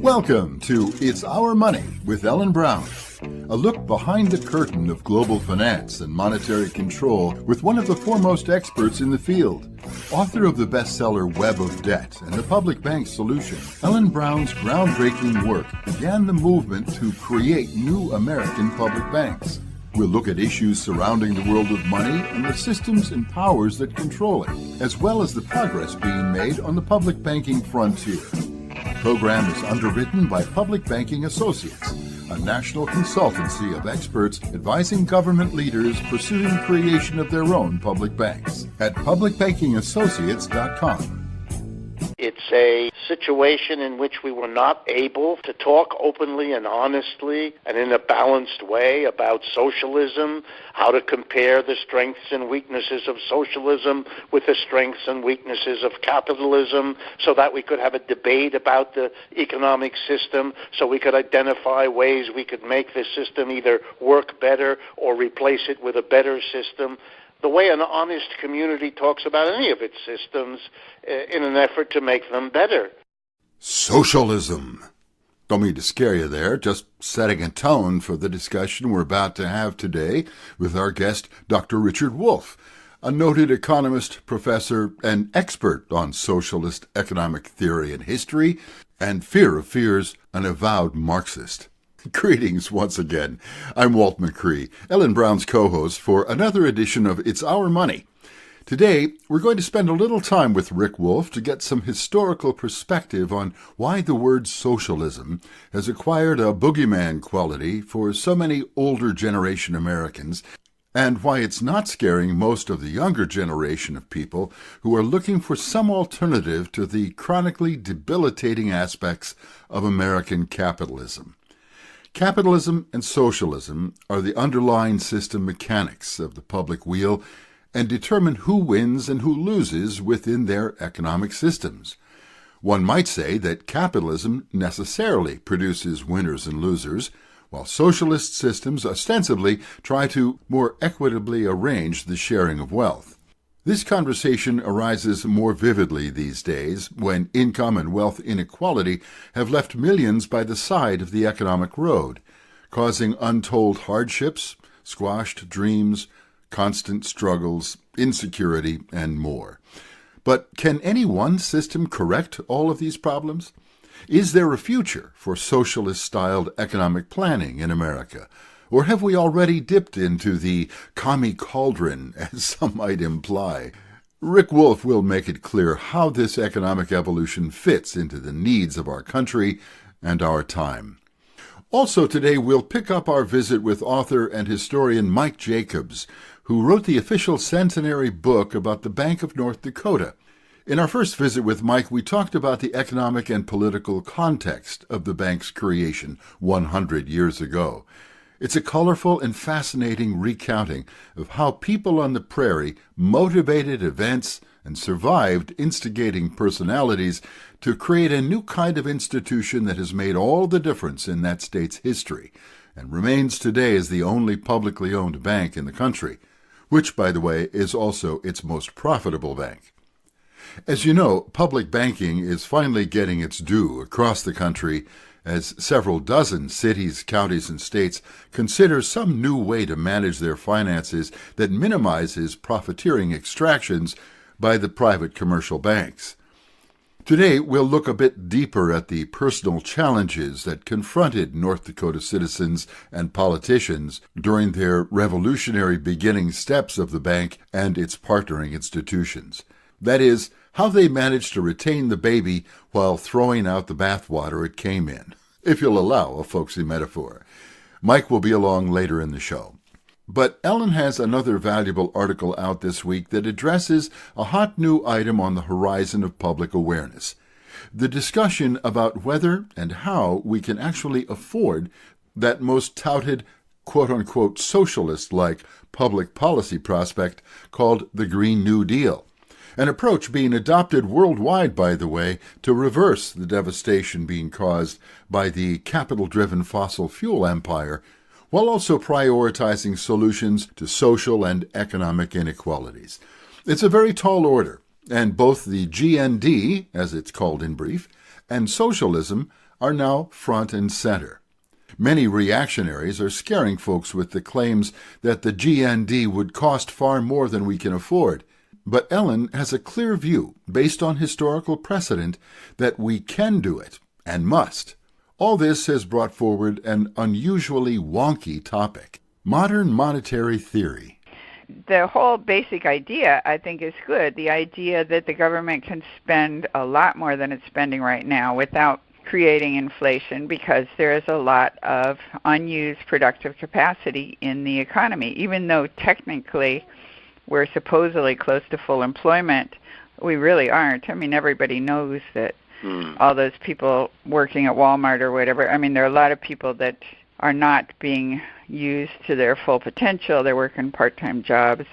Welcome to It's Our Money with Ellen Brown, a look behind the curtain of global finance and monetary control with one of the foremost experts in the field. Author of the bestseller Web of Debt and the Public Bank Solution, Ellen Brown's groundbreaking work began the movement to create new American public banks. We'll look at issues surrounding the world of money and the systems and powers that control it, as well as the progress being made on the public banking frontier. The program is underwritten by Public Banking Associates, a national consultancy of experts advising government leaders pursuing creation of their own public banks at publicbankingassociates.com. It's a situation in which we were not able to talk openly and honestly and in a balanced way about socialism, how to compare the strengths and weaknesses of socialism with the strengths and weaknesses of capitalism, so that we could have a debate about the economic system, so we could identify ways we could make this system either work better or replace it with a better system. The way an honest community talks about any of its systems in an effort to make them better. Socialism. Don't mean to scare you there, just setting a tone for the discussion we're about to have today with our guest, Dr. Richard Wolff, a noted economist, professor, and expert on socialist economic theory and history, and fear of fears, an avowed Marxist. Greetings once again. I'm Walt McCree, Ellen Brown's co-host for another edition of It's Our Money. Today, we're going to spend a little time with Rick Wolff to get some historical perspective on why the word socialism has acquired a boogeyman quality for so many older generation Americans, and why it's not scaring most of the younger generation of people who are looking for some alternative to the chronically debilitating aspects of American capitalism. Capitalism and socialism are the underlying system mechanics of the public wheel and determine who wins and who loses within their economic systems. One might say that capitalism necessarily produces winners and losers, while socialist systems ostensibly try to more equitably arrange the sharing of wealth. This conversation arises more vividly these days when income and wealth inequality have left millions by the side of the economic road, causing untold hardships, squashed dreams, constant struggles, insecurity, and more. But can any one system correct all of these problems? Is there a future for socialist-styled economic planning in America? Or have we already dipped into the commie cauldron, as some might imply? Rick Wolff will make it clear how this economic evolution fits into the needs of our country and our time. Also today, we'll pick up our visit with author and historian Mike Jacobs, who wrote the official centenary book about the Bank of North Dakota. In our first visit with Mike, we talked about the economic and political context of the bank's creation 100 years ago. It's a colorful and fascinating recounting of how people on the prairie motivated events and survived instigating personalities to create a new kind of institution that has made all the difference in that state's history and remains today as the only publicly owned bank in the country, which, by the way, is also its most profitable bank. As you know, public banking is finally getting its due across the country as several dozen cities, counties, and states consider some new way to manage their finances that minimizes profiteering extractions by the private commercial banks. Today, we'll look a bit deeper at the personal challenges that confronted North Dakota citizens and politicians during their revolutionary beginning steps of the bank and its partnering institutions. That is, how they managed to retain the baby while throwing out the bathwater it came in, if you'll allow a folksy metaphor. Mike will be along later in the show. But Ellen has another valuable article out this week that addresses a hot new item on the horizon of public awareness: the discussion about whether and how we can actually afford that most touted quote-unquote socialist-like public policy prospect called the Green New Deal. An approach being adopted worldwide, by the way, to reverse the devastation being caused by the capital-driven fossil fuel empire, while also prioritizing solutions to social and economic inequalities. It's a very tall order, and both the GND, as it's called in brief, and socialism are now front and center. Many reactionaries are scaring folks with the claims that the GND would cost far more than we can afford. But Ellen has a clear view, based on historical precedent, that we can do it, and must. All this has brought forward an unusually wonky topic: modern monetary theory. The whole basic idea, I think, is good. The idea that the government can spend a lot more than it's spending right now without creating inflation, because there is a lot of unused productive capacity in the economy. Even though technically we're supposedly close to full employment, we really aren't. I mean, everybody knows that all those people working at Walmart or whatever, I mean, there are a lot of people that are not being used to their full potential. They're working part-time jobs,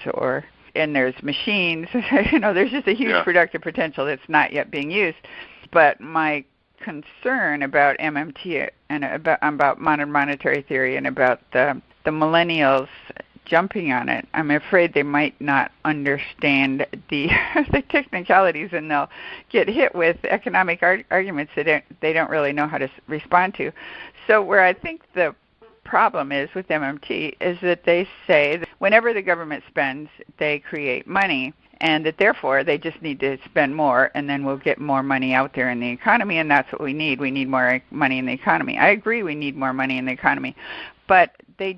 and there's machines. There's just a huge productive potential that's not yet being used. But my concern about MMT and about modern monetary theory and about the millennials jumping on it, I'm afraid they might not understand the technicalities, and they'll get hit with economic arguments that they don't really know how to respond to. So where I think the problem is with MMT is that they say that whenever the government spends, they create money, and that therefore they just need to spend more, and then we'll get more money out there in the economy, and that's what we need. We need more money in the economy. I agree we need more money in the economy, but the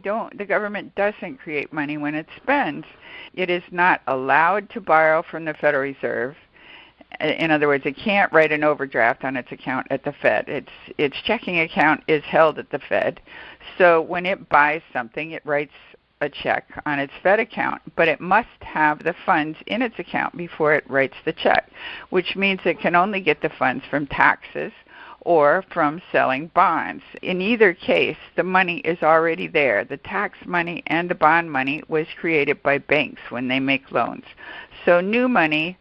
government doesn't create money when it spends. It is not allowed to borrow from the Federal Reserve. In other words, it can't write an overdraft on its account at the Fed. Its checking account is held at the Fed. So when it buys something, it writes a check on its Fed account, but it must have the funds in its account before it writes the check, which means it can only get the funds from taxes or from selling bonds. In either case, the money is already there. The tax money and the bond money was created by banks when they make loans. So new money,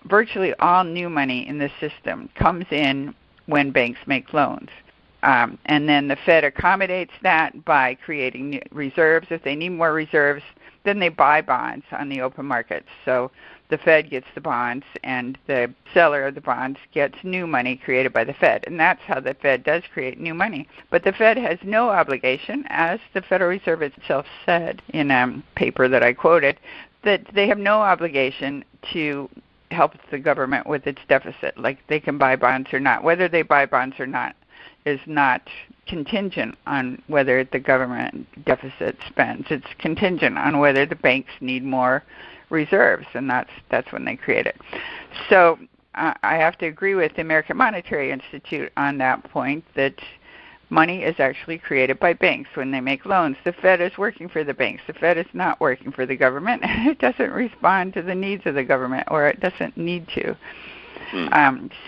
virtually all new money in the system, comes in when banks make loans. And then the Fed accommodates that by creating new reserves. If they need more reserves, then they buy bonds on the open market. So the Fed gets the bonds, and the seller of the bonds gets new money created by the Fed. And that's how the Fed does create new money. But the Fed has no obligation, as the Federal Reserve itself said in a paper that I quoted, that they have no obligation to help the government with its deficit. Like, they can buy bonds or not. Whether they buy bonds or not is not contingent on whether the government deficit spends. It's contingent on whether the banks need more reserves, and that's when they create it. So I have to agree with the American Monetary Institute on that point, that money is actually created by banks when they make loans. The Fed is working for the banks. The Fed is not working for the government. It doesn't respond to the needs of the government, or it doesn't need to.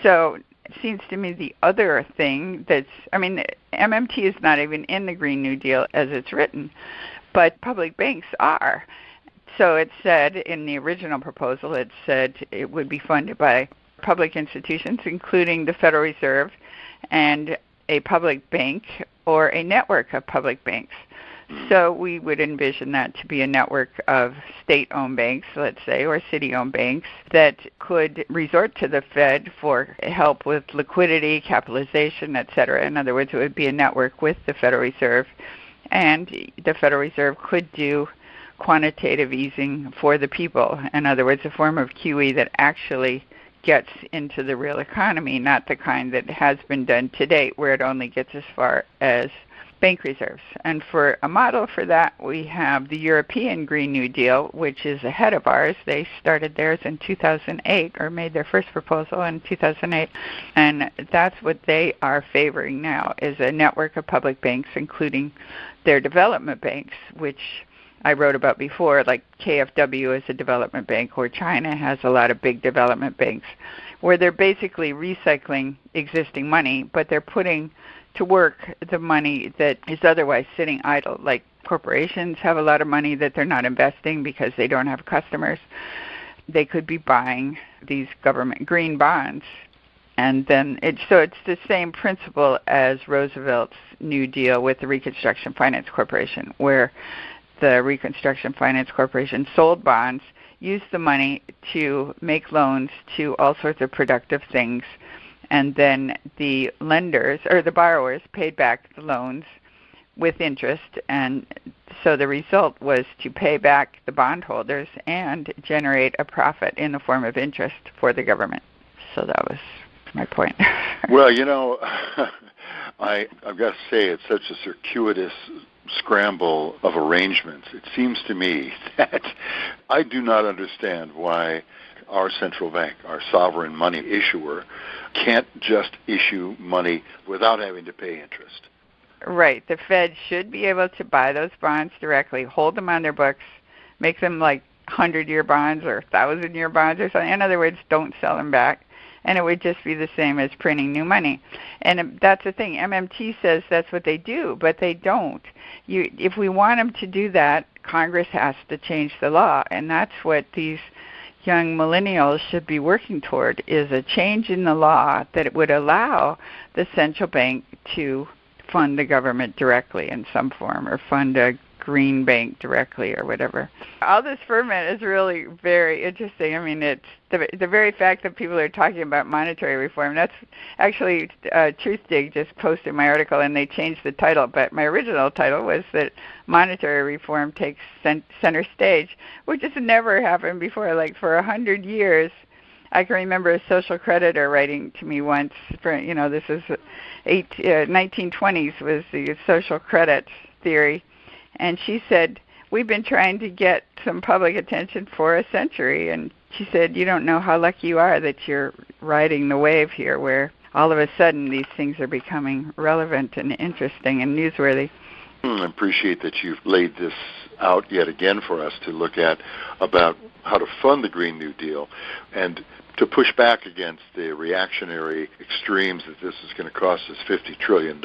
So it seems to me the other thing MMT is not even in the Green New Deal as it's written, but public banks are. So it said in the original proposal, it said it would be funded by public institutions, including the Federal Reserve and a public bank or a network of public banks. So we would envision that to be a network of state-owned banks, let's say, or city-owned banks that could resort to the Fed for help with liquidity, capitalization, et cetera. In other words, it would be a network with the Federal Reserve, and the Federal Reserve could do quantitative easing for the people. In other words, a form of QE that actually gets into the real economy, not the kind that has been done to date, where it only gets as far as bank reserves. And for a model for that, we have the European Green New Deal, which is ahead of ours. They started theirs in 2008, or made their first proposal in 2008, and that's what they are favoring now, is a network of public banks, including their development banks, which I wrote about before, like KfW is a development bank, or China has a lot of big development banks, where they're basically recycling existing money, but they're putting to work the money that is otherwise sitting idle. Like, corporations have a lot of money that they're not investing because they don't have customers. They could be buying these government green bonds. And then it's the same principle as Roosevelt's New Deal with the Reconstruction Finance Corporation, where the Reconstruction Finance Corporation sold bonds, used the money to make loans to all sorts of productive things, and then the lenders or the borrowers paid back the loans with interest, and so the result was to pay back the bondholders and generate a profit in the form of interest for the government. So that was my point. Well, I've got to say it's such a circuitous scramble of arrangements. It seems to me that I do not understand why our central bank, our sovereign money issuer, can't just issue money without having to pay interest. Right. The Fed should be able to buy those bonds directly, hold them on their books, make them like 100-year bonds or 1,000-year bonds or something. In other words, don't sell them back. And it would just be the same as printing new money. And that's the thing. MMT says that's what they do, but they don't. If we want them to do that, Congress has to change the law. And that's what these young millennials should be working toward, is a change in the law that it would allow the central bank to fund the government directly in some form, or fund a green bank directly or whatever. All this ferment is really very interesting. I mean, it's the very fact that people are talking about monetary reform. That's actually TruthDig just posted my article and they changed the title, but my original title was that monetary reform takes center stage, which has never happened before. Like for 100 years, I can remember a social creditor writing to me once, this is 1920s was the social credit theory, and she said, we've been trying to get some public attention for a century, and she said, you don't know how lucky you are that you're riding the wave here, where all of a sudden these things are becoming relevant and interesting and newsworthy. I appreciate that you've laid this out yet again for us to look at about how to fund the Green New Deal and to push back against the reactionary extremes that this is going to cost us $50 trillion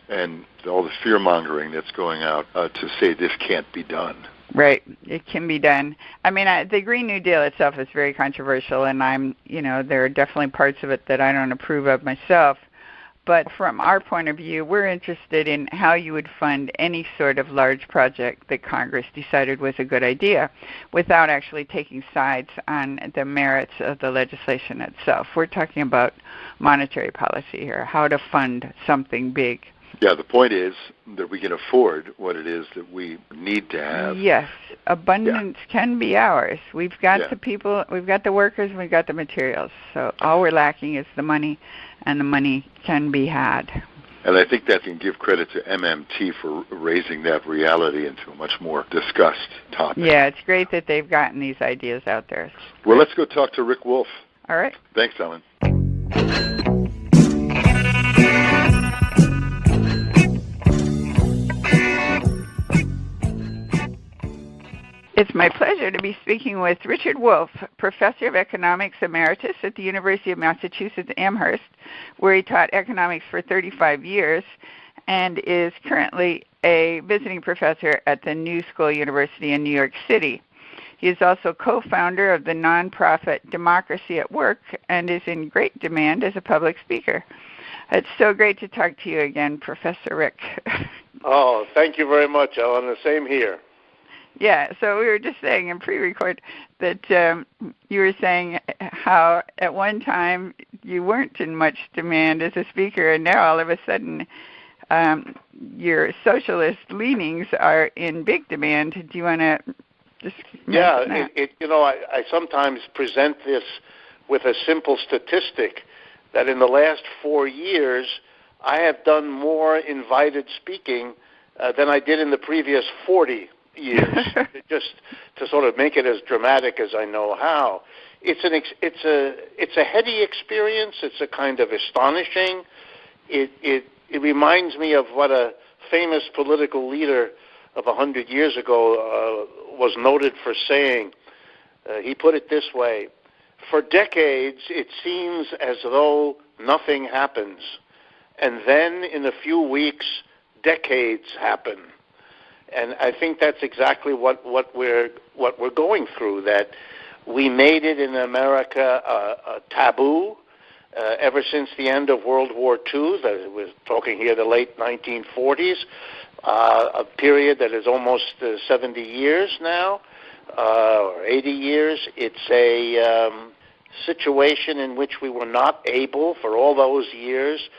and all the fear-mongering that's going out to say this can't be done. Right. It can be done. I mean, the Green New Deal itself is very controversial, and there are definitely parts of it that I don't approve of myself. But from our point of view, we're interested in how you would fund any sort of large project that Congress decided was a good idea without actually taking sides on the merits of the legislation itself. We're talking about monetary policy here, how to fund something big. Yeah, the point is that we can afford what it is that we need to have. Yes, abundance can be ours. We've got the people, we've got the workers, we've got the materials. So all we're lacking is the money, and the money can be had. And I think that can give credit to MMT for raising that reality into a much more discussed topic. Yeah, it's great that they've gotten these ideas out there. Well, let's go talk to Rick Wolff. All right. Thanks, Ellen. It's my pleasure to be speaking with Richard Wolff, Professor of Economics Emeritus at the University of Massachusetts Amherst, where he taught economics for 35 years and is currently a visiting professor at the New School University in New York City. He is also co-founder of the nonprofit Democracy at Work and is in great demand as a public speaker. It's so great to talk to you again, Professor Rick. Oh, thank you very much, Ellen. The same here. Yeah, so we were just saying in pre-record that you were saying how at one time you weren't in much demand as a speaker, and now all of a sudden your socialist leanings are in big demand. Do you want to just mention that? I sometimes present this with a simple statistic that in the last 4 years I have done more invited speaking than I did in the previous 40 years, just to sort of make it as dramatic as I know how. It's a heady experience. It's a kind of astonishing. It reminds me of what a famous political leader of 100 years ago was noted for saying. He put it this way: for decades it seems as though nothing happens, and then in a few weeks decades happen. And I think that's exactly what we're going through, that we made it in America a taboo ever since the end of World War II. We're talking here the late 1940s, a period that is almost 70 years now, or 80 years. It's a situation in which we were not able for all those years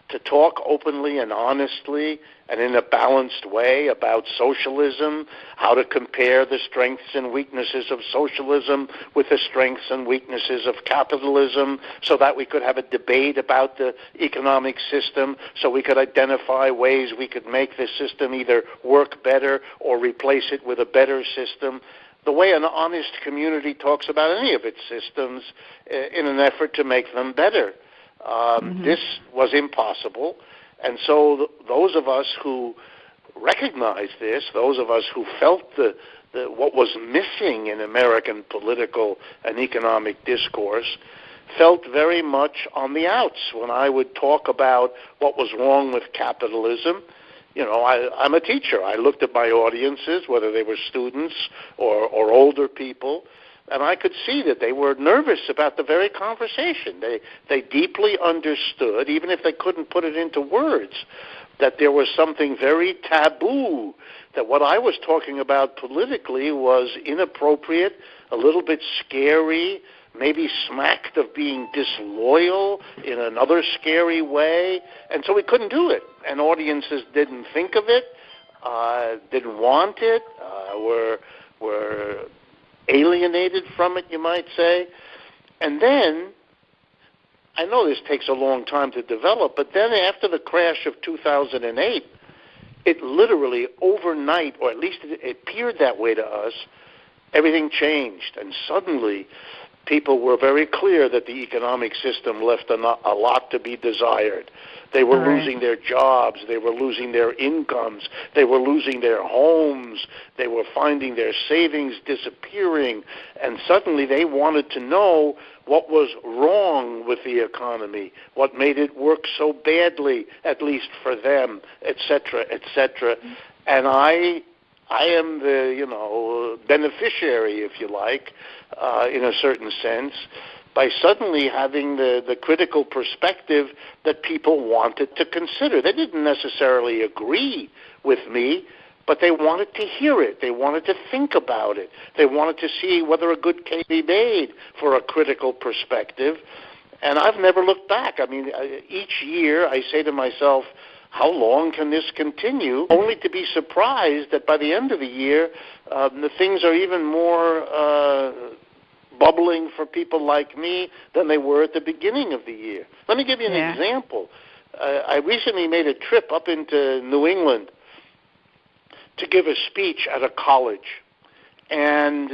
to talk openly and honestly and in a balanced way about socialism, how to compare the strengths and weaknesses of socialism with the strengths and weaknesses of capitalism, so that we could have a debate about the economic system, so we could identify ways we could make this system either work better or replace it with a better system, the way an honest community talks about any of its systems in an effort to make them better. This was impossible, and so those of us who recognized this, those of us who felt what was missing in American political and economic discourse, felt very much on the outs when I would talk about what was wrong with capitalism. You know, I'm a teacher. I looked at my audiences, whether they were students or older people, and I could see that they were nervous about the very conversation. They deeply understood, even if they couldn't put it into words, that there was something very taboo, that what I was talking about politically was inappropriate, a little bit scary, maybe smacked of being disloyal in another scary way, and so we couldn't do it. And audiences didn't think of it, didn't want it, were alienated from it, you might say. And then, I know this takes a long time to develop, but then after the crash of 2008, it literally overnight, or at least it appeared that way to us, everything changed. And suddenly, people were very clear that the economic system left a lot to be desired. They were losing their jobs. They were losing their incomes. They were losing their homes. They were finding their savings disappearing. And suddenly they wanted to know what was wrong with the economy, what made it work so badly, at least for them, et cetera, et cetera. And I am the, beneficiary, if you like, in a certain sense, by suddenly having the critical perspective that people wanted to consider. They didn't necessarily agree with me, but they wanted to hear it. They wanted to think about it. They wanted to see whether a good case be made for a critical perspective. And I've never looked back. I mean, each year I say to myself, how long can this continue? Only to be surprised that by the end of the year, the things are even more bubbling for people like me than they were at the beginning of the year. Let me give you an example. I recently made a trip up into New England to give a speech at a college. And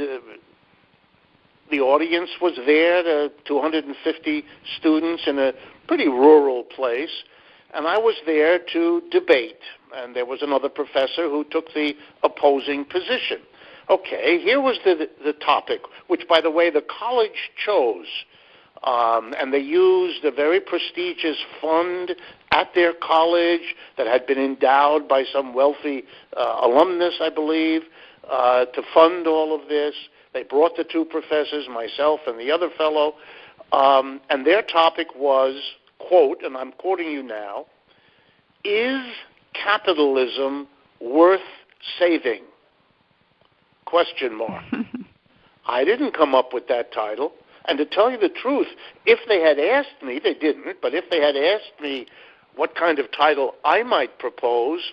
the audience was there, 250 students in a pretty rural place. And I was there to debate, and there was another professor who took the opposing position. Okay, here was the topic, which, by the way, the college chose, and they used a very prestigious fund at their college that had been endowed by some wealthy alumnus, I believe, to fund all of this. They brought the two professors, myself and the other fellow, and their topic was, quote, and I'm quoting you now, "Is capitalism worth saving?" Question mark. I didn't come up with that title. And to tell you the truth, if they had asked me, they didn't, but if they had asked me what kind of title I might propose,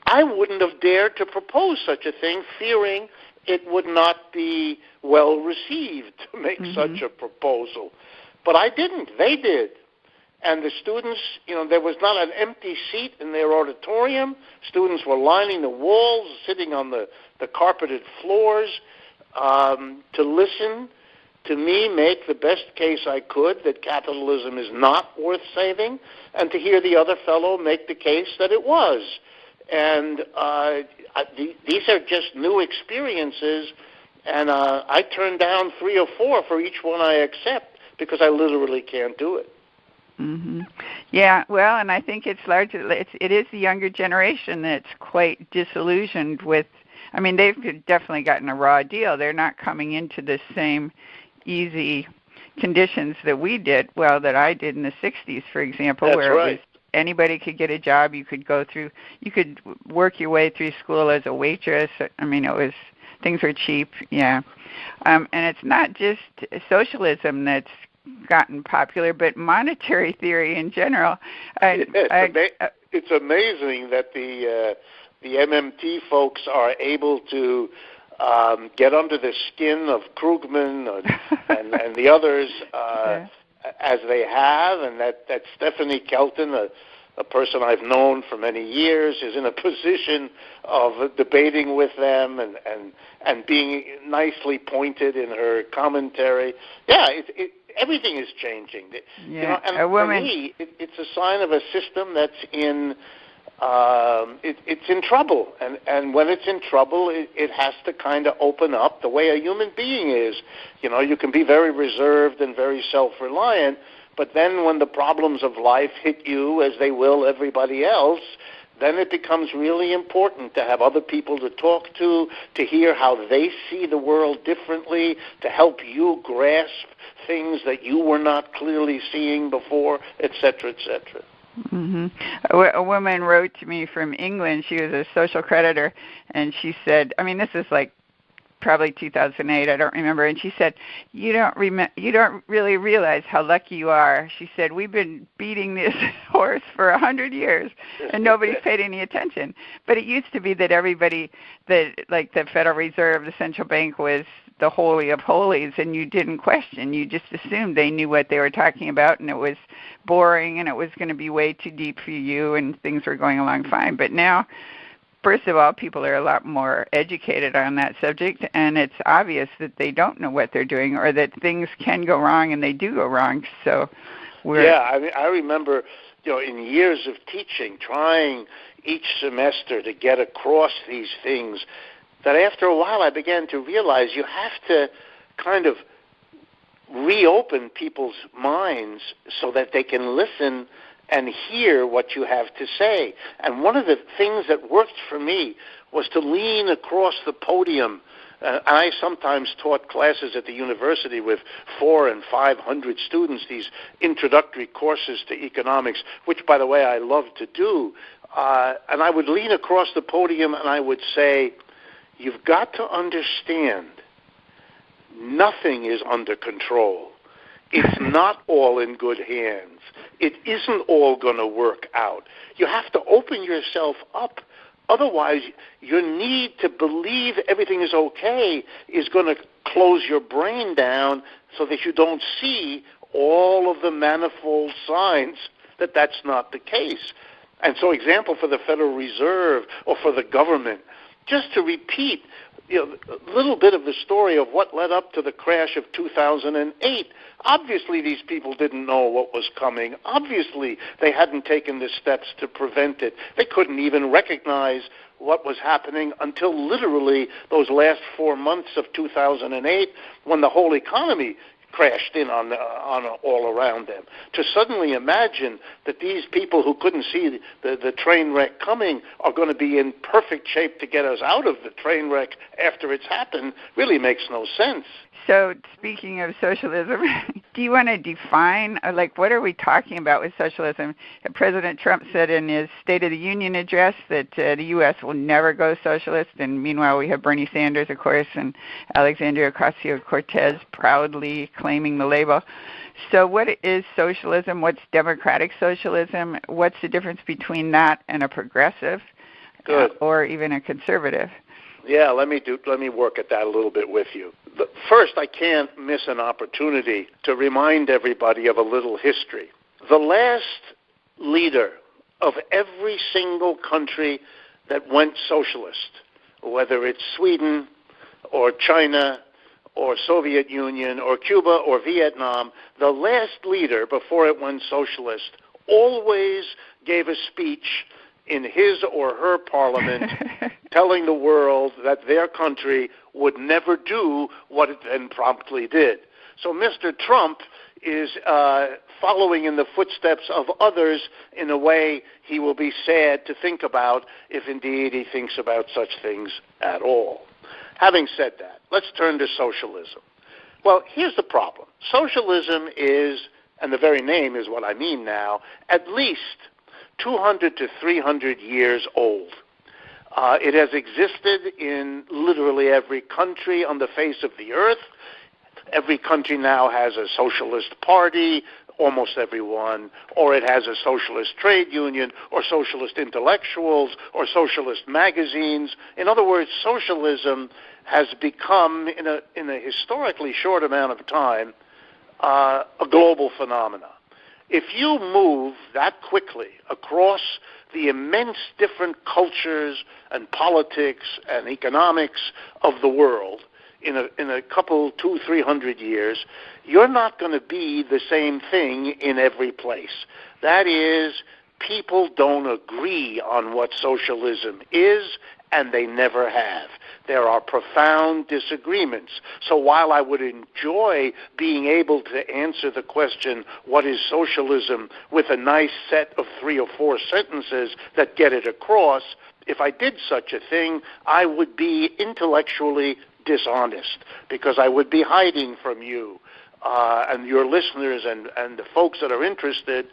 I wouldn't have dared to propose such a thing, fearing it would not be well received to make such a proposal. But I didn't. They did. And the students, there was not an empty seat in their auditorium. Students were lining the walls, sitting on the carpeted floors to listen to me make the best case I could that capitalism is not worth saving, and to hear the other fellow make the case that it was. And these are just new experiences, and I turn down 3 or 4 for each one I accept because I literally can't do it. Yeah, well, and I think it's largely it is the younger generation that's quite disillusioned with. I mean, they've definitely gotten a raw deal. They're not coming into the same easy conditions that we did. Well, that I did in the '60s, for example, where it was anybody could get a job. You could work your way through school as a waitress. I mean, things are cheap. Yeah, and it's not just socialism that's gotten popular, but monetary theory in general. It's amazing that the MMT folks are able to get under the skin of Krugman and the others as they have, and that Stephanie Kelton, a person I've known for many years, is in a position of debating with them and being nicely pointed in her commentary. Yeah, everything is changing. Yeah, and for me, it's a sign of a system that's in it's in trouble, and when it's in trouble, it has to kind of open up the way a human being is. You can be very reserved and very self-reliant, but then when the problems of life hit you, as they will everybody else, then it becomes really important to have other people to talk to hear how they see the world differently, to help you grasp things that you were not clearly seeing before, et cetera, et cetera. Mm-hmm. A woman wrote to me from England. She was a social creditor, and she said, this is like probably 2008, I don't remember, and she said, you don't really realize how lucky you are. She said, we've been beating this horse for 100 years, and nobody's paid any attention. But it used to be that everybody, like the Federal Reserve, the central bank, was the holy of holies, and you didn't question. You just assumed they knew what they were talking about, and it was boring, and it was going to be way too deep for you, and things were going along fine. But now, first of all, people are a lot more educated on that subject, and it's obvious that they don't know what they're doing, or that things can go wrong, and they do go wrong. So, I remember, in years of teaching, trying each semester to get across these things, that after a while I began to realize you have to kind of reopen people's minds so that they can listen and hear what you have to say. And one of the things that worked for me was to lean across the podium. I sometimes taught classes at the university with 400 and 500 students, these introductory courses to economics, which, by the way, I love to do. And I would lean across the podium and I would say, you've got to understand, nothing is under control. It's not all in good hands. It isn't all going to work out. You have to open yourself up. Otherwise, your need to believe everything is okay is going to close your brain down so that you don't see all of the manifold signs that that's not the case. And so, example for the Federal Reserve or for the government, just to repeat a little bit of the story of what led up to the crash of 2008. Obviously, these people didn't know what was coming. Obviously, they hadn't taken the steps to prevent it. They couldn't even recognize what was happening until literally those last 4 months of 2008, when the whole economy crashed in on all around them. To suddenly imagine that these people who couldn't see the train wreck coming are going to be in perfect shape to get us out of the train wreck after it's happened really makes no sense. So, speaking of socialism, do you want to define, what are we talking about with socialism? President Trump said in his State of the Union address that the U.S. will never go socialist, and meanwhile we have Bernie Sanders, of course, and Alexandria Ocasio-Cortez proudly claiming the label. So what is socialism? What's democratic socialism? What's the difference between that and a progressive or even a conservative? Yeah, let me work at that a little bit with you. First, I can't miss an opportunity to remind everybody of a little history. The last leader of every single country that went socialist, whether it's Sweden or China or Soviet Union or Cuba or Vietnam, the last leader before it went socialist always gave a speech in his or her parliament telling the world that their country would never do what it then promptly did. So Mr. Trump is following in the footsteps of others in a way he will be sad to think about if indeed he thinks about such things at all. Having said that, let's turn to socialism. Well, here's the problem. Socialism is, and the very name is what I mean now, at least 200 to 300 years old. It has existed in literally every country on the face of the earth. Every country now has a socialist party, almost everyone, or it has a socialist trade union, or socialist intellectuals, or socialist magazines. In other words, socialism has become, in a historically short amount of time, a global phenomenon. If you move that quickly across the immense different cultures and politics and economics of the world in a couple, 200-300 years, you're not going to be the same thing in every place. That is, people don't agree on what socialism is, and they never have. There are profound disagreements. So while I would enjoy being able to answer the question, what is socialism, with a nice set of 3 or 4 sentences that get it across, if I did such a thing, I would be intellectually dishonest, because I would be hiding from you and your listeners and the folks that are interested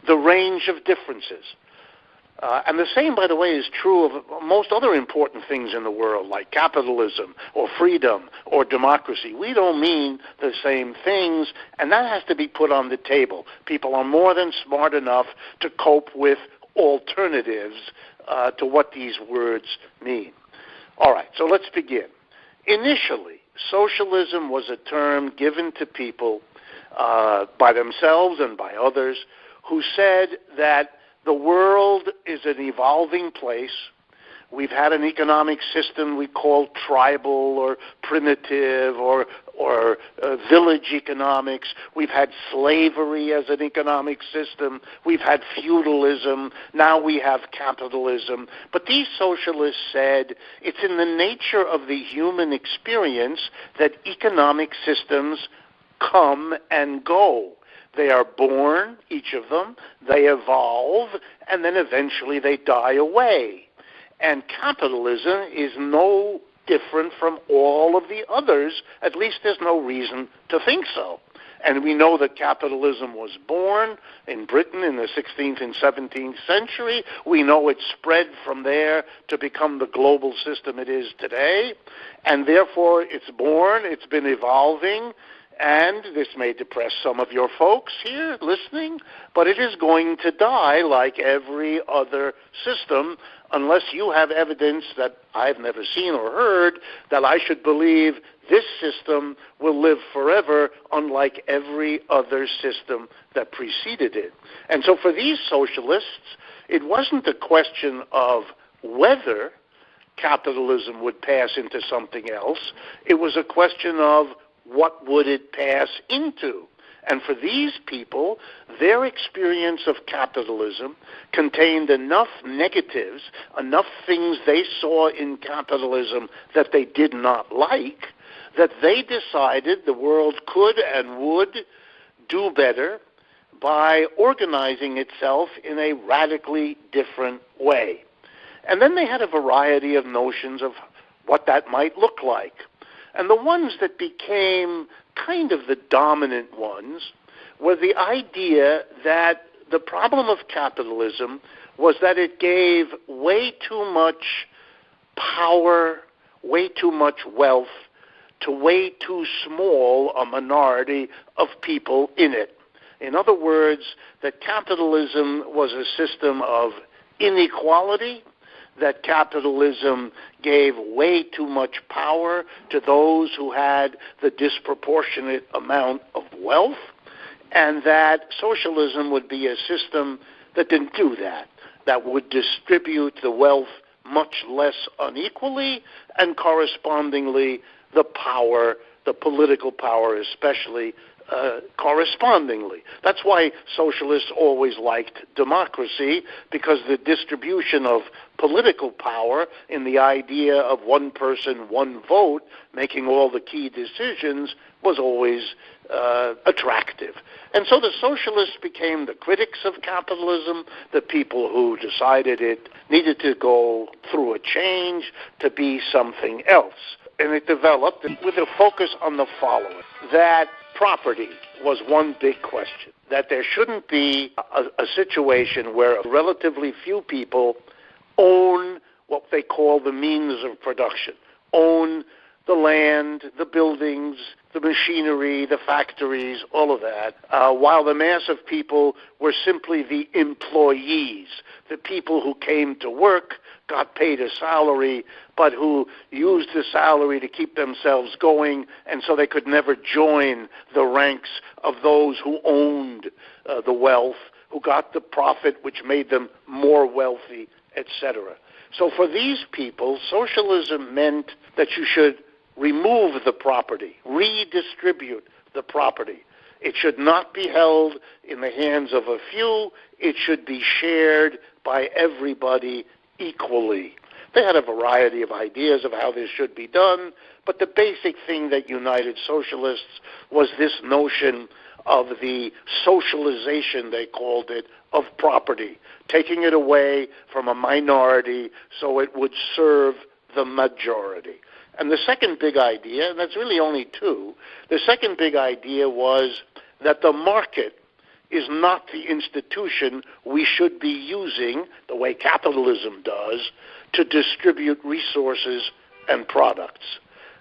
the range of differences. And the same, by the way, is true of most other important things in the world, like capitalism or freedom or democracy. We don't mean the same things, and that has to be put on the table. People are more than smart enough to cope with alternatives to what these words mean. All right, so let's begin. Initially, socialism was a term given to people by themselves and by others who said that the world is an evolving place. We've had an economic system we call tribal or primitive or village economics. We've had slavery as an economic system. We've had feudalism. Now we have capitalism. But these socialists said it's in the nature of the human experience that economic systems come and go. They are born, each of them, they evolve, and then eventually they die away. And capitalism is no different from all of the others. At least there's no reason to think so. And we know that capitalism was born in Britain in the 16th and 17th century. We know it spread from there to become the global system it is today. And therefore it's born, it's been evolving. And this may depress some of your folks here listening, but it is going to die like every other system, unless you have evidence that I've never seen or heard that I should believe this system will live forever, unlike every other system that preceded it. And so for these socialists, it wasn't a question of whether capitalism would pass into something else. It was a question of what would it pass into? And for these people, their experience of capitalism contained enough negatives, enough things they saw in capitalism that they did not like, that they decided the world could and would do better by organizing itself in a radically different way. And then they had a variety of notions of what that might look like. And the ones that became kind of the dominant ones were the idea that the problem of capitalism was that it gave way too much power, way too much wealth to way too small a minority of people in it. In other words, that capitalism was a system of inequality, that capitalism gave way too much power to those who had the disproportionate amount of wealth, and that socialism would be a system that didn't do that, that would distribute the wealth much less unequally, and correspondingly the power, the political power especially, correspondingly. That's why socialists always liked democracy, because the distribution of political power in the idea of one person, one vote, making all the key decisions was always attractive. And so the socialists became the critics of capitalism, the people who decided it needed to go through a change to be something else. And it developed with a focus on the following, that property was one big question, that there shouldn't be a situation where relatively few people own what they call the means of production, own the land, the buildings, the machinery, the factories, all of that, while the mass of people were simply the employees, the people who came to work, got paid a salary, but who used the salary to keep themselves going, and so they could never join the ranks of those who owned the wealth, who got the profit which made them more wealthy, etc. So for these people, socialism meant that you should remove the property, redistribute the property. It should not be held in the hands of a few. It should be shared by everybody equally. They had a variety of ideas of how this should be done, but the basic thing that united socialists was this notion of the socialization, they called it, of property, taking it away from a minority so it would serve the majority. And the second big idea, and that's really only two, the second big idea was that the market is not the institution we should be using, the way capitalism does, to distribute resources and products.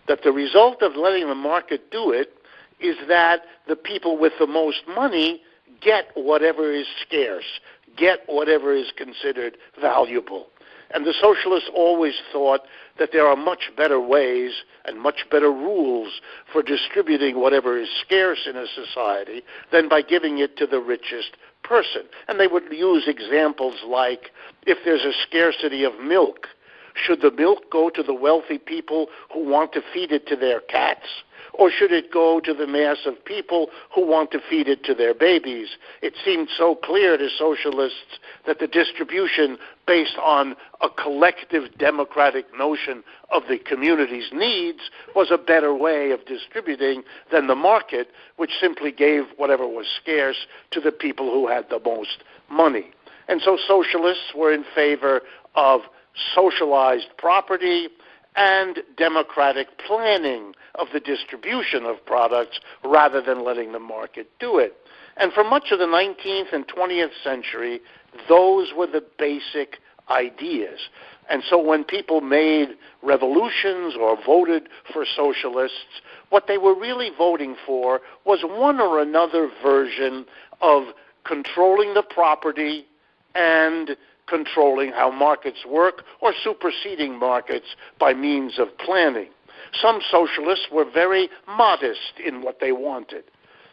That the result of letting the market do it is that the people with the most money get whatever is scarce, get whatever is considered valuable. And the socialists always thought that there are much better ways and much better rules for distributing whatever is scarce in a society than by giving it to the richest person. And they would use examples like, if there's a scarcity of milk, should the milk go to the wealthy people who want to feed it to their cats? Or should it go to the mass of people who want to feed it to their babies? It seemed so clear to socialists that the distribution based on a collective democratic notion of the community's needs was a better way of distributing than the market, which simply gave whatever was scarce to the people who had the most money. And so socialists were in favor of socialized property and democratic planning of the distribution of products rather than letting the market do it. And for much of the 19th and 20th century, those were the basic ideas. And so when people made revolutions or voted for socialists, what they were really voting for was one or another version of controlling the property and controlling how markets work, or superseding markets by means of planning. Some socialists were very modest in what they wanted.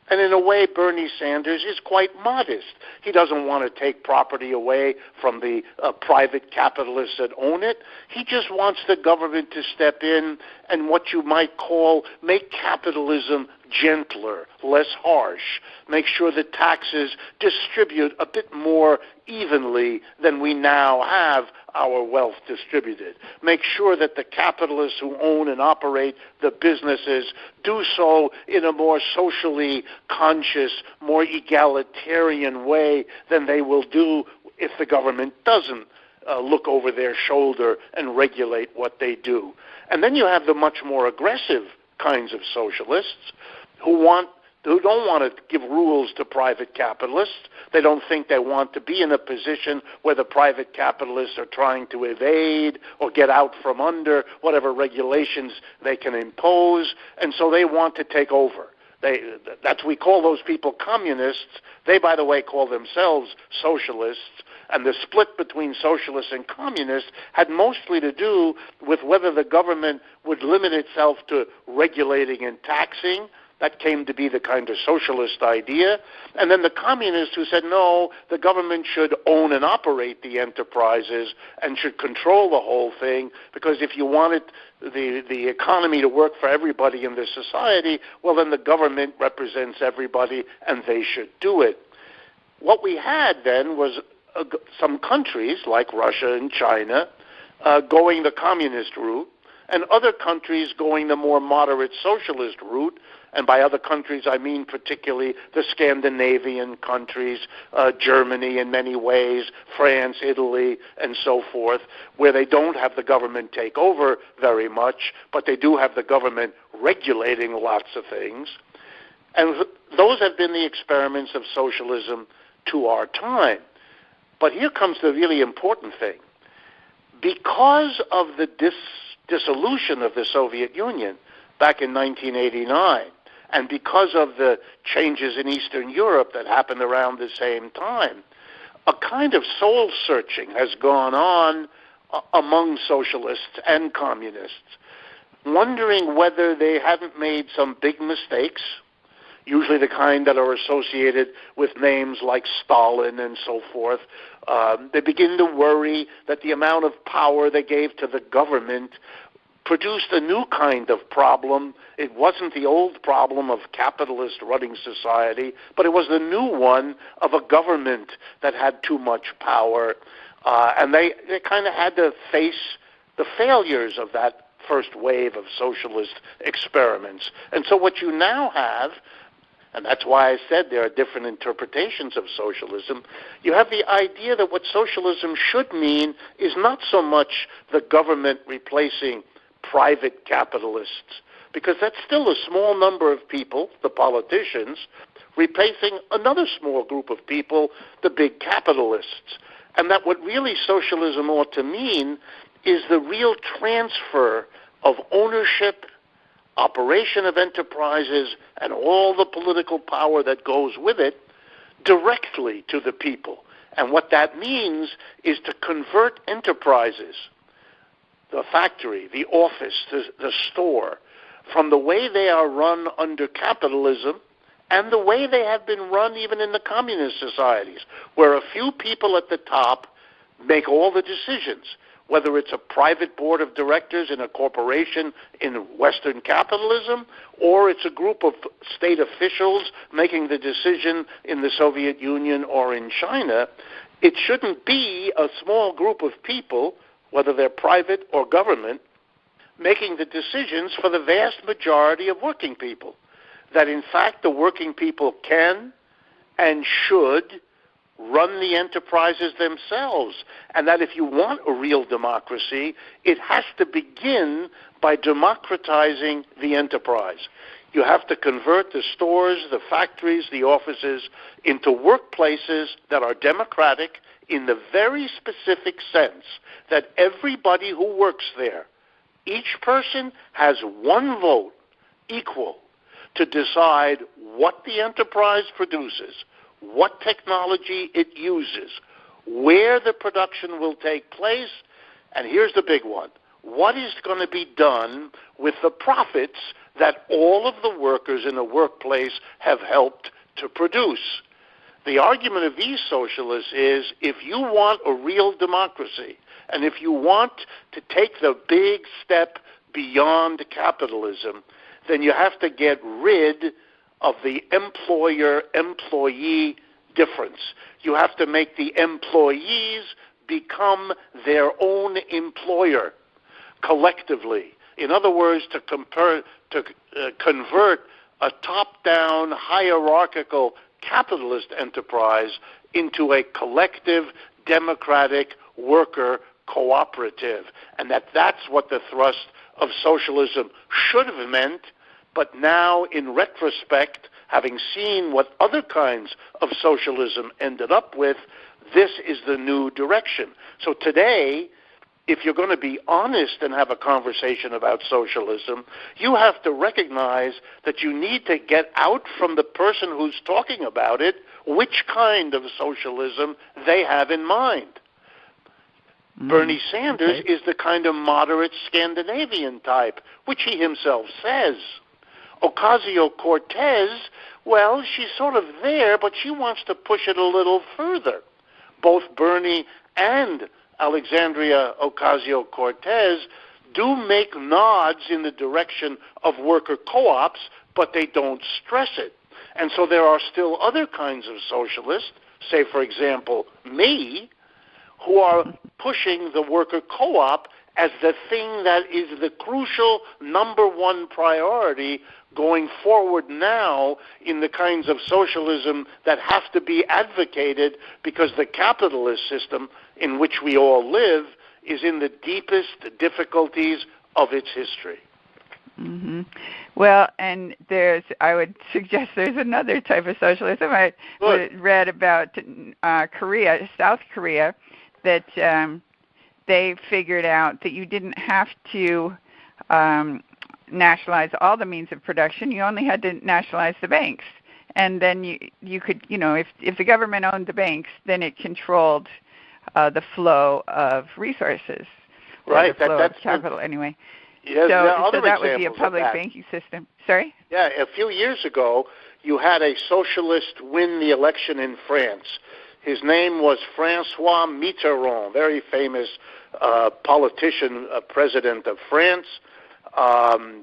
And in a way, Bernie Sanders is quite modest. He doesn't want to take property away from the private capitalists that own it. He just wants the government to step in and what you might call make capitalism gentler, less harsh, make sure that taxes distribute a bit more evenly than we now have our wealth distributed. Make sure that the capitalists who own and operate the businesses do so in a more socially conscious, more egalitarian way than they will do if the government doesn't look over their shoulder and regulate what they do. And then you have the much more aggressive kinds of socialists who don't want to give rules to private capitalists. They don't think they want to be in a position where the private capitalists are trying to evade or get out from under whatever regulations they can impose, and so they want to take over. We call those people communists. They, by the way, call themselves socialists. And the split between socialists and communists had mostly to do with whether the government would limit itself to regulating and taxing. That came to be the kind of socialist idea. And then the communists who said, no, the government should own and operate the enterprises and should control the whole thing, because if you wanted the economy to work for everybody in the society, well, then the government represents everybody and they should do it. What we had then was some countries like Russia and China going the communist route, and other countries going the more moderate socialist route. And by other countries, I mean particularly the Scandinavian countries, Germany in many ways, France, Italy, and so forth, where they don't have the government take over very much, but they do have the government regulating lots of things. And those have been the experiments of socialism to our time. But here comes the really important thing. because of the dissolution of the Soviet Union back in 1989, and because of the changes in Eastern Europe that happened around the same time, a kind of soul-searching has gone on among socialists and communists, wondering whether they hadn't made some big mistakes, usually the kind that are associated with names like Stalin and so forth. They begin to worry that the amount of power they gave to the government produced a new kind of problem. It wasn't the old problem of capitalist running society, but it was the new one of a government that had too much power. And they kind of had to face the failures of that first wave of socialist experiments. And so what you now have, and that's why I said there are different interpretations of socialism, you have the idea that what socialism should mean is not so much the government replacing private capitalists, because that's still a small number of people, the politicians, replacing another small group of people, the big capitalists. And that what really socialism ought to mean is the real transfer of ownership, operation of enterprises, and all the political power that goes with it directly to the people. And what that means is to convert enterprises, the factory, the office, the store, from the way they are run under capitalism and the way they have been run even in the communist societies, where a few people at the top make all the decisions, whether it's a private board of directors in a corporation in Western capitalism, or it's a group of state officials making the decision in the Soviet Union or in China. It shouldn't be a small group of people, whether they're private or government, making the decisions for the vast majority of working people. That in fact the working people can and should run the enterprises themselves, and that if you want a real democracy, it has to begin by democratizing the enterprise. You have to convert the stores, the factories, the offices into workplaces that are democratic in the very specific sense that everybody who works there, each person has one vote equal to decide what the enterprise produces, what technology it uses, where the production will take place, and here's the big one, what is going to be done with the profits that all of the workers in a workplace have helped to produce. The argument of these socialists is if you want a real democracy, and if you want to take the big step beyond capitalism, then you have to get rid of the employer-employee difference. You have to make the employees become their own employer collectively. In other words, to convert a top-down, hierarchical capitalist enterprise into a collective, democratic, worker cooperative. And that's what the thrust of socialism should have meant. But now, in retrospect, having seen what other kinds of socialism ended up with, this is the new direction. So today, if you're going to be honest and have a conversation about socialism, you have to recognize that you need to get out from the person who's talking about it which kind of socialism they have in mind. Bernie Sanders is the kind of moderate Scandinavian type, which he himself says. Ocasio-Cortez, well, she's sort of there, but she wants to push it a little further. Both Bernie and Alexandria Ocasio-Cortez do make nods in the direction of worker co-ops, but they don't stress it. And so there are still other kinds of socialists, say, for example, me, who are pushing the worker co-op as the thing that is the crucial number one priority going forward now in the kinds of socialism that have to be advocated because the capitalist system in which we all live is in the deepest difficulties of its history. Mm-hmm. Well, and I would suggest there's another type of socialism. I read about South Korea, that they figured out that you didn't have to nationalize all the means of production. You only had to nationalize the banks. And then you could, if the government owned the banks, then it controlled the flow of resources. Right. The flow of capital, anyway. Yes, so that would be a public banking system. Sorry? Yeah, a few years ago, you had a socialist win the election in France. His name was François Mitterrand, very famous politician, president of France,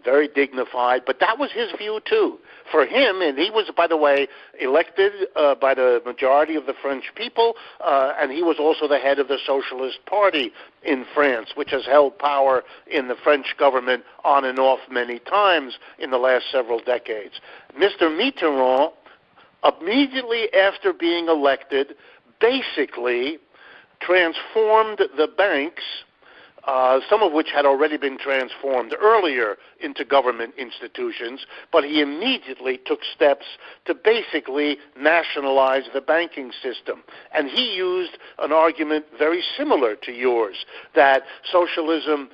very dignified. But that was his view, too. For him, and he was, by the way, elected by the majority of the French people, and he was also the head of the Socialist Party in France, which has held power in the French government on and off many times in the last several decades. Mr. Mitterrand, immediately after being elected, basically transformed the banks, some of which had already been transformed earlier into government institutions, but he immediately took steps to basically nationalize the banking system. And he used an argument very similar to yours, that socialism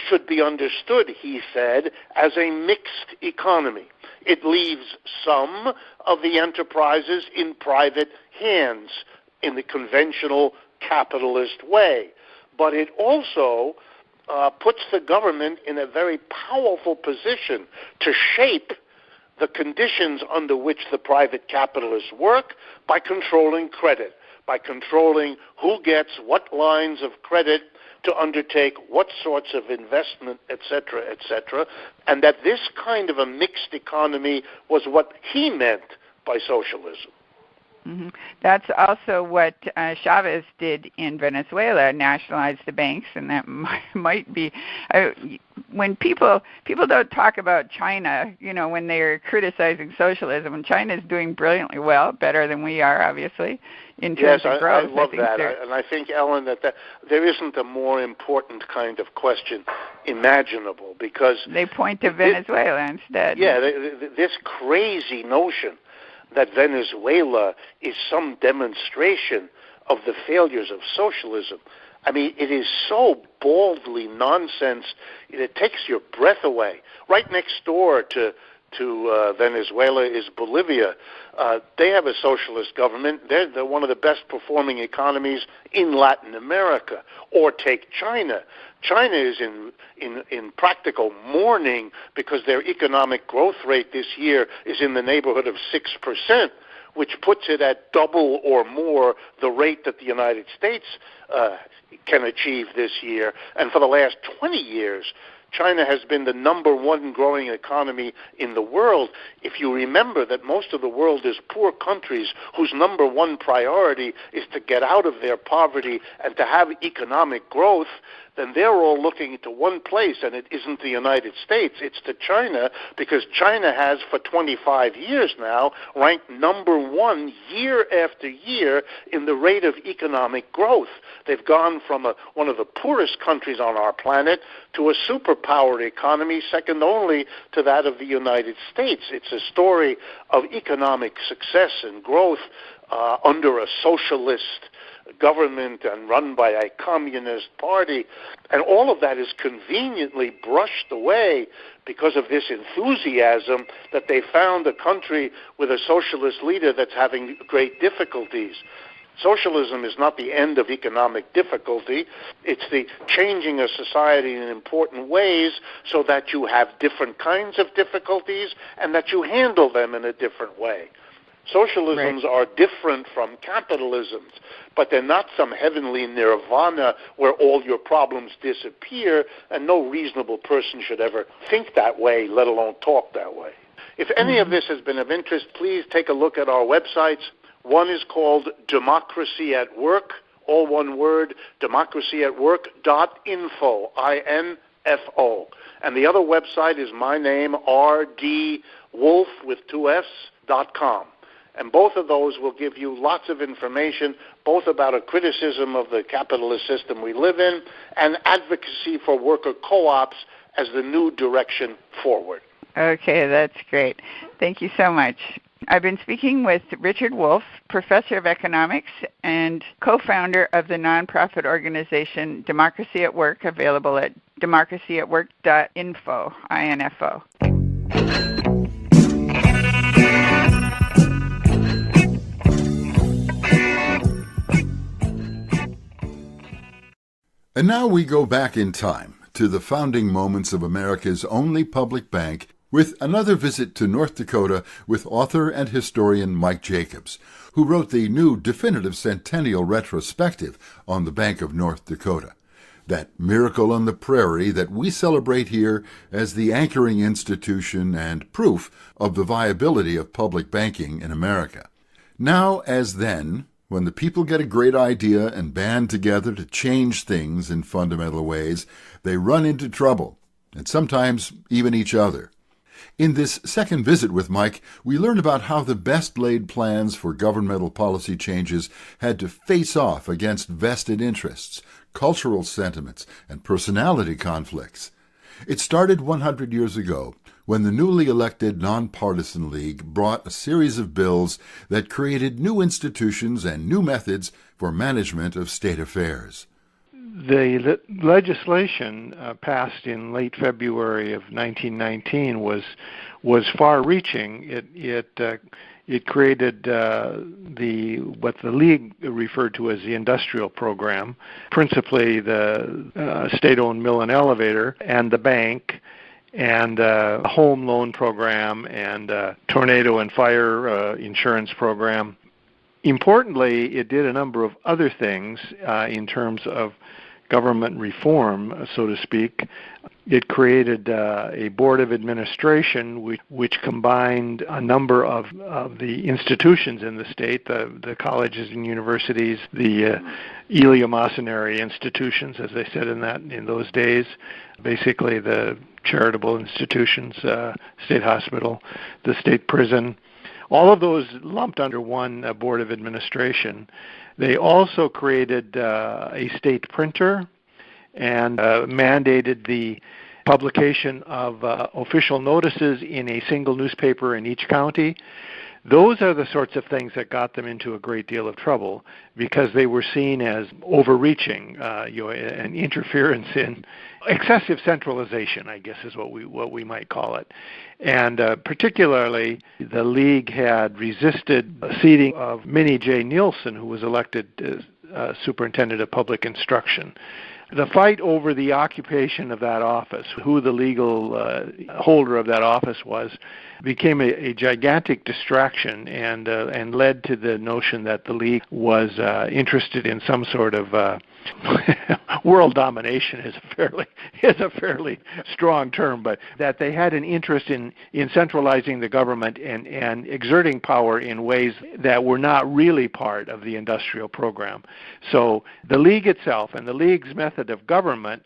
should be understood, he said, as a mixed economy. It leaves some of the enterprises in private hands in the conventional capitalist way. But it also puts the government in a very powerful position to shape the conditions under which the private capitalists work by controlling credit, by controlling who gets what lines of credit to undertake what sorts of investment, etc., and that this kind of a mixed economy was what he meant by socialism. Mm-hmm. That's also what Chavez did in Venezuela, nationalized the banks, and that might be when people don't talk about China, when they're criticizing socialism, and China is doing brilliantly well, better than we are, obviously, in terms of growth. I love that, and I think, Ellen, that there isn't a more important kind of question imaginable, because they point to Venezuela instead. Yeah, this crazy notion that Venezuela is some demonstration of the failures of socialism. I mean, it is so baldly nonsense, it takes your breath away. Right next door to Venezuela is Bolivia. They have a socialist government. They're one of the best performing economies in Latin America. Or take China. China is in practical mourning because their economic growth rate this year is in the neighborhood of 6%, which puts it at double or more the rate that the United States can achieve this year. And for the last 20 years, China has been the number one growing economy in the world. If you remember that most of the world is poor countries whose number one priority is to get out of their poverty and to have economic growth, then they're all looking to one place, and it isn't the United States, it's to China, because China has for 25 years now ranked number one year after year in the rate of economic growth. They've gone from one of the poorest countries on our planet to a superpower economy, second only to that of the United States. It's a story of economic success and growth under a socialist government and run by a communist party. And all of that is conveniently brushed away because of this enthusiasm that they found a country with a socialist leader that's having great difficulties. Socialism is not the end of economic difficulty. It's the changing of society in important ways so that you have different kinds of difficulties and that you handle them in a different way. Socialisms are different from capitalisms, but they're not some heavenly nirvana where all your problems disappear, and no reasonable person should ever think that way, let alone talk that way. If any of this has been of interest, please take a look at our websites. One is called Democracy at Work, all one word, democracyatwork.info, I-N-F-O. And the other website is my name, rdwolff with 2Fs.com. And both of those will give you lots of information, both about a criticism of the capitalist system we live in and advocacy for worker co-ops as the new direction forward. Okay, that's great. Thank you so much. I've been speaking with Richard Wolff, professor of economics and co-founder of the nonprofit organization Democracy at Work, available at democracyatwork.info, INFO. And now we go back in time to the founding moments of America's only public bank with another visit to North Dakota with author and historian Mike Jacobs, who wrote the new definitive centennial retrospective on the Bank of North Dakota, that miracle on the prairie that we celebrate here as the anchoring institution and proof of the viability of public banking in America. Now, as then, when the people get a great idea and band together to change things in fundamental ways, they run into trouble, and sometimes even each other. In this second visit with Mike, we learn about how the best-laid plans for governmental policy changes had to face off against vested interests, cultural sentiments, and personality conflicts. It started 100 years ago, when the newly elected Nonpartisan League brought a series of bills that created new institutions and new methods for management of state affairs. The legislation passed in late February of 1919 was far-reaching. It created what the League referred to as the industrial program, principally the state-owned mill and elevator, and the bank, and a home loan program, and a tornado and fire insurance program. Importantly, it did a number of other things in terms of government reform, so to speak. It created a board of administration which combined a number of the institutions in the state, the colleges and universities, the eleemosynary institutions, as they said in those days, basically the charitable institutions, state hospital, the state prison, all of those lumped under one board of administration. They also created a state printer and mandated the publication of official notices in a single newspaper in each county. Those are the sorts of things that got them into a great deal of trouble because they were seen as overreaching, an interference in excessive centralization, I guess is what we might call it. And particularly, the League had resisted the seating of Minnie J. Nielsen, who was elected as superintendent of public instruction. The fight over the occupation of that office, who the legal holder of that office was, became a gigantic distraction and led to the notion that the League was interested in some sort of world domination is a fairly strong term, but that they had an interest in centralizing the government and exerting power in ways that were not really part of the industrial program. So the League itself and the League's method of government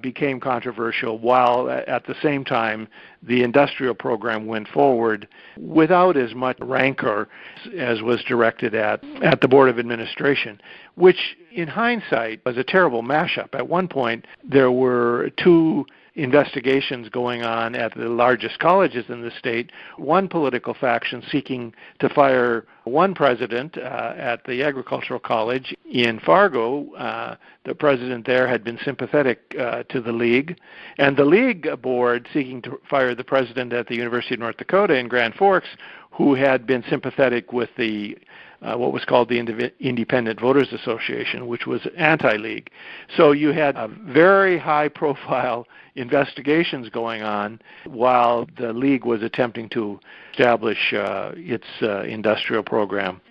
became controversial, while at the same time the industrial program went forward without as much rancor as was directed at the Board of Administration, which in hindsight was a terrible mashup. At one point there were two investigations going on at the largest colleges in the state, one political faction seeking to fire one president at the agricultural college in Fargo. The president there had been sympathetic to the League, and the League board seeking to fire the president at the University of North Dakota in Grand Forks, who had been sympathetic with the what was called the Independent Voters Association, which was anti-League. So you had very high-profile investigations going on while the League was attempting to establish its industrial program.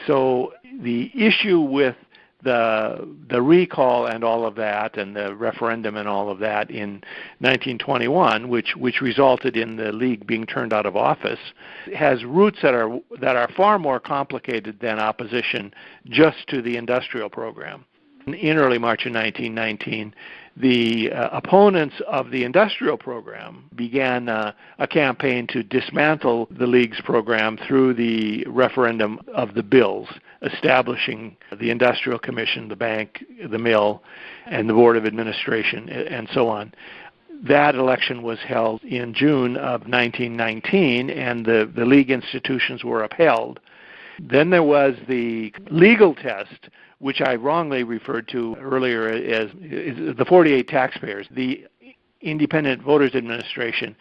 So the issue with the recall and all of that, and the referendum and all of that in 1921, which resulted in the League being turned out of office, has roots that are far more complicated than opposition just to the industrial program. In early March of 1919, the opponents of the industrial program began a campaign to dismantle the League's program through the referendum of the bills, establishing the Industrial Commission, the bank, the mill, and the Board of Administration, and so on. that election was held in June of 1919, and the League institutions were upheld. Then there was the legal test, which I wrongly referred to earlier as the 48 taxpayers. The Independent Voters Administration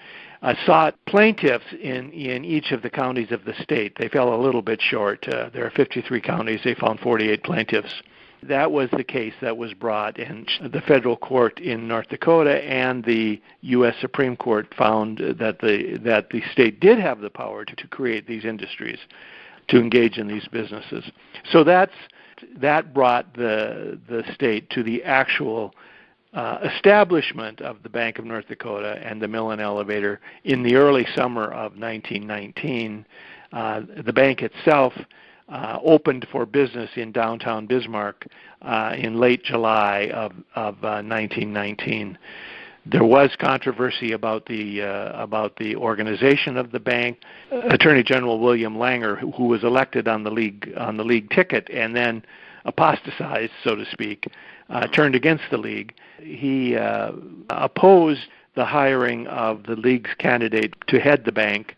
sought plaintiffs in each of the counties of the state. They fell a little bit short. There are 53 counties. They found 48 plaintiffs. That was the case that was brought, and the federal court in North Dakota and the U.S. Supreme Court found that the state did have the power to create these industries, to engage in these businesses. So that brought the state to the actual establishment of the Bank of North Dakota and the Mill and Elevator in the early summer of 1919. The bank itself opened for business in downtown Bismarck in late July of 1919. There was controversy about the organization of the bank. Attorney General William Langer, who was elected on the league ticket and then apostatized, so to speak, turned against the league. He opposed the hiring of the league's candidate to head the bank.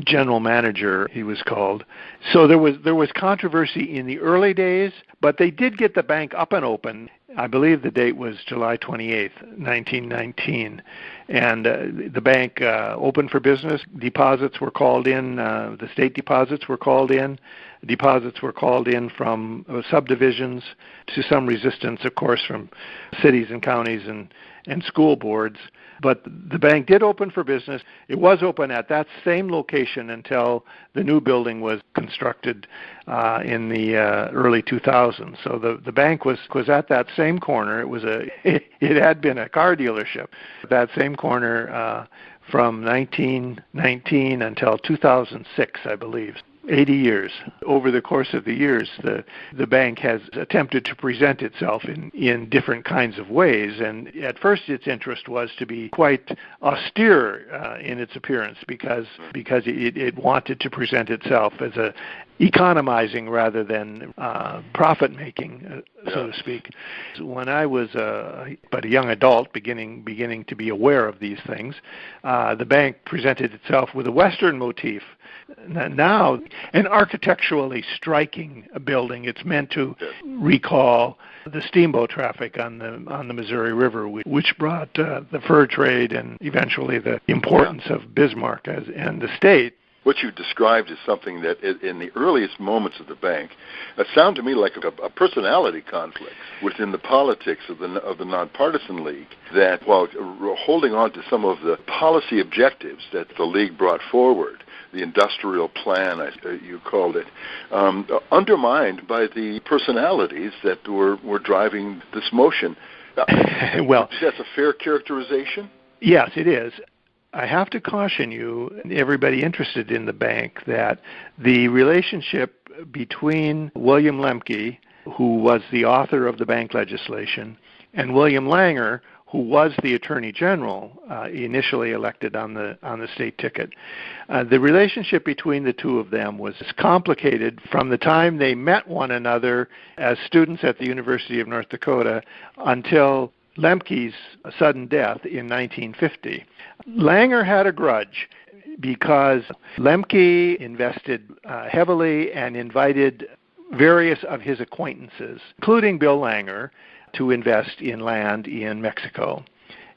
General manager, he was called. So there was controversy in the early days, but they did get the bank up and open. I believe the date was July 28th, 1919, and the bank opened for business. Deposits were called in. The state deposits were called in. Deposits were called in from subdivisions, to some resistance, of course, from cities and counties and school boards. But the bank did open for business. It was open at that same location until the new building was constructed in the early 2000s. So the bank was at that same corner. It had been a car dealership. That same corner from 1919 until 2006, I believe. 80 years. Over the course of the years, the bank has attempted to present itself in different kinds of ways, and at first its interest was to be quite austere in its appearance because it wanted to present itself as a economizing rather than profit-making, so to speak. When I was but a young adult, beginning to be aware of these things, the bank presented itself with a Western motif. Now, an architecturally striking building. It's meant to recall the steamboat traffic on the Missouri River, which brought the fur trade and eventually the importance of Bismarck and the state. What you described is something that, in the earliest moments of the bank, sounded to me like a personality conflict within the politics of the nonpartisan league. That while holding on to some of the policy objectives that the league brought forward, the industrial plan, you called it, undermined by the personalities that were driving this motion. Well, that's a fair characterization? Yes, it is. I have to caution you, everybody interested in the bank, that the relationship between William Lemke, who was the author of the bank legislation, and William Langer, who was the Attorney General, initially elected on the state ticket. The relationship between the two of them was complicated from the time they met one another as students at the University of North Dakota until Lemke's sudden death in 1950. Langer had a grudge because Lemke invested heavily and invited various of his acquaintances, including Bill Langer, to invest in land in Mexico.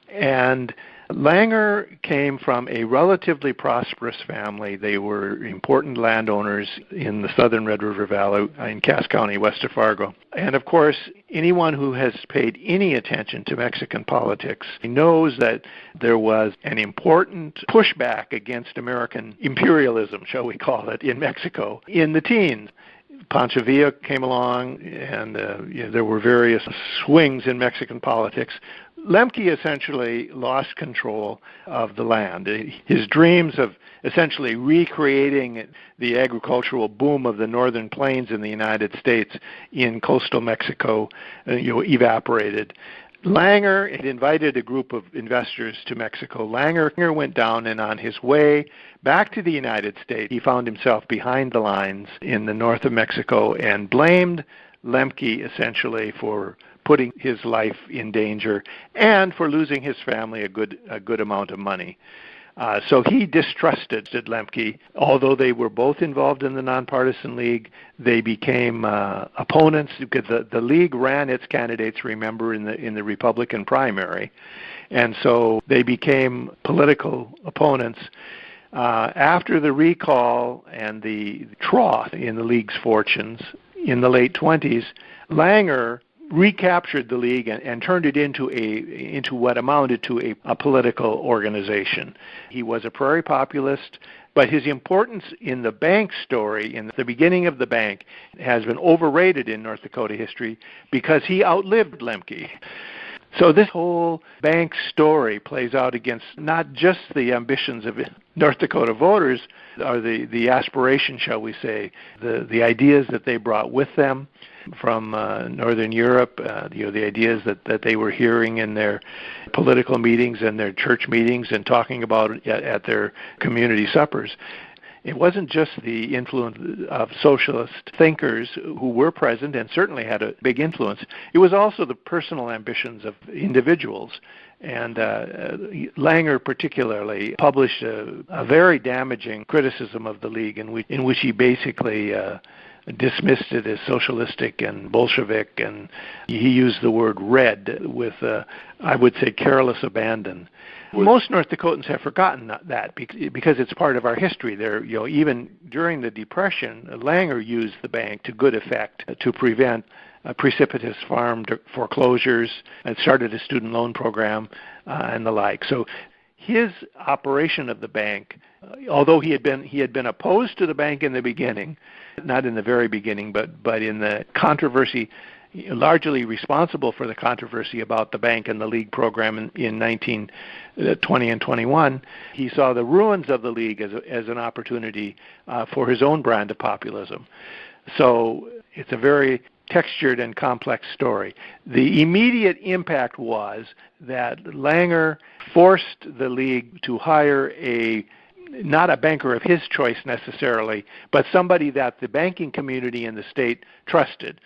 And Langer came from a relatively prosperous family. They were important landowners in the southern Red River Valley in Cass County, west of Fargo. And of course, anyone who has paid any attention to Mexican politics knows that there was an important pushback against American imperialism, shall we call it, in Mexico in the teens. Pancho Villa came along, and there were various swings in Mexican politics. Lemke essentially lost control of the land. His dreams of essentially recreating the agricultural boom of the northern plains in the United States in coastal Mexico evaporated. Langer had invited a group of investors to Mexico. Langer went down, and on his way back to the United States, he found himself behind the lines in the north of Mexico and blamed Lemke essentially for putting his life in danger and for losing his family a good amount of money. So he distrusted Lemke. Although they were both involved in the Nonpartisan League, they became opponents because the League ran its candidates, remember, in the Republican primary. And so they became political opponents. After the recall and the trough in the League's fortunes in the late 20s, Langer recaptured the League and turned it into what amounted to a political organization. He was a prairie populist, but his importance in the bank story, in the beginning of the bank, has been overrated in North Dakota history because he outlived Lemke. So this whole bank story plays out against not just the ambitions of North Dakota voters, or the aspiration, shall we say, the ideas that they brought with them from Northern Europe, the ideas that they were hearing in their political meetings and their church meetings and talking about at their community suppers. It wasn't just the influence of socialist thinkers who were present and certainly had a big influence. It was also the personal ambitions of individuals. And Langer particularly published a very damaging criticism of the League in which he basically dismissed it as socialistic and Bolshevik, and he used the word red with, I would say, careless abandon. Most North Dakotans have forgotten that because it's part of our history. There, even during the Depression, Langer used the bank to good effect to prevent precipitous farm foreclosures, and started a student loan program and the like. So his operation of the bank, although he had been opposed to the bank in the beginning, not in the very beginning, but in the controversy, largely responsible for the controversy about the bank and the League program in 1920 and 21, he saw the ruins of the League as an opportunity for his own brand of populism. So it's a very textured and complex story. The immediate impact was that Langer forced the League to hire not a banker of his choice necessarily, but somebody that the banking community in the state trusted,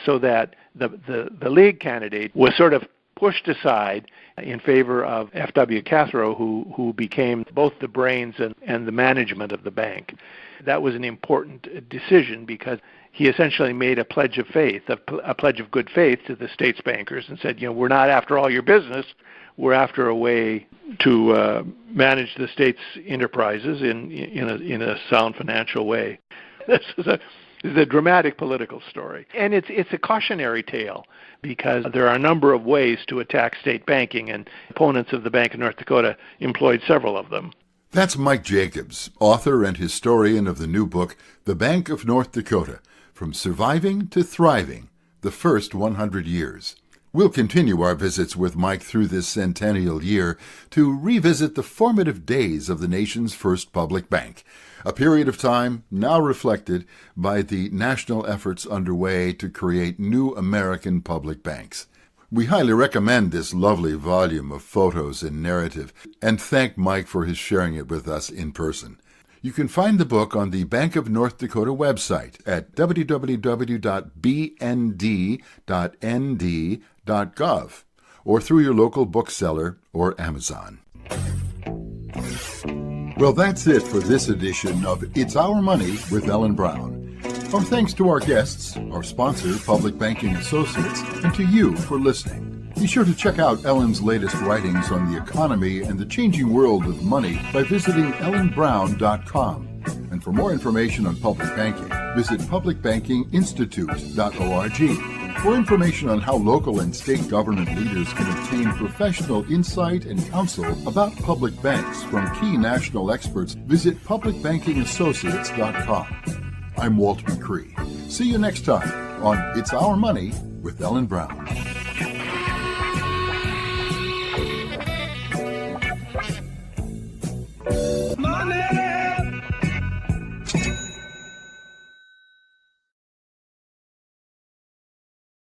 so that the League candidate was sort of pushed aside in favor of F.W. Cathro, who became both the brains and the management of the bank. That was an important decision because he essentially made a pledge of faith, a pledge of good faith to the state's bankers, and said, we're not after all your business, we're after a way to manage the state's enterprises in a sound financial way. This is a dramatic political story, and it's a cautionary tale because there are a number of ways to attack state banking, and opponents of the Bank of North Dakota employed several of them. That's Mike Jacobs, author and historian of the new book, The Bank of North Dakota, From Surviving to Thriving, The First 100 Years. We'll continue our visits with Mike through this centennial year to revisit the formative days of the nation's first public bank, a period of time now reflected by the national efforts underway to create new American public banks. We highly recommend this lovely volume of photos and narrative, and thank Mike for his sharing it with us in person. You can find the book on the Bank of North Dakota website at www.bnd.nd.gov or through your local bookseller or Amazon. Well, that's it for this edition of It's Our Money with Ellen Brown. Our thanks to our guests, our sponsor, Public Banking Associates, and to you for listening. Be sure to check out Ellen's latest writings on the economy and the changing world of money by visiting ellenbrown.com. And for more information on public banking, visit publicbankinginstitute.org. For information on how local and state government leaders can obtain professional insight and counsel about public banks from key national experts, visit publicbankingassociates.com. I'm Walt McCree. See you next time on It's Our Money with Ellen Brown.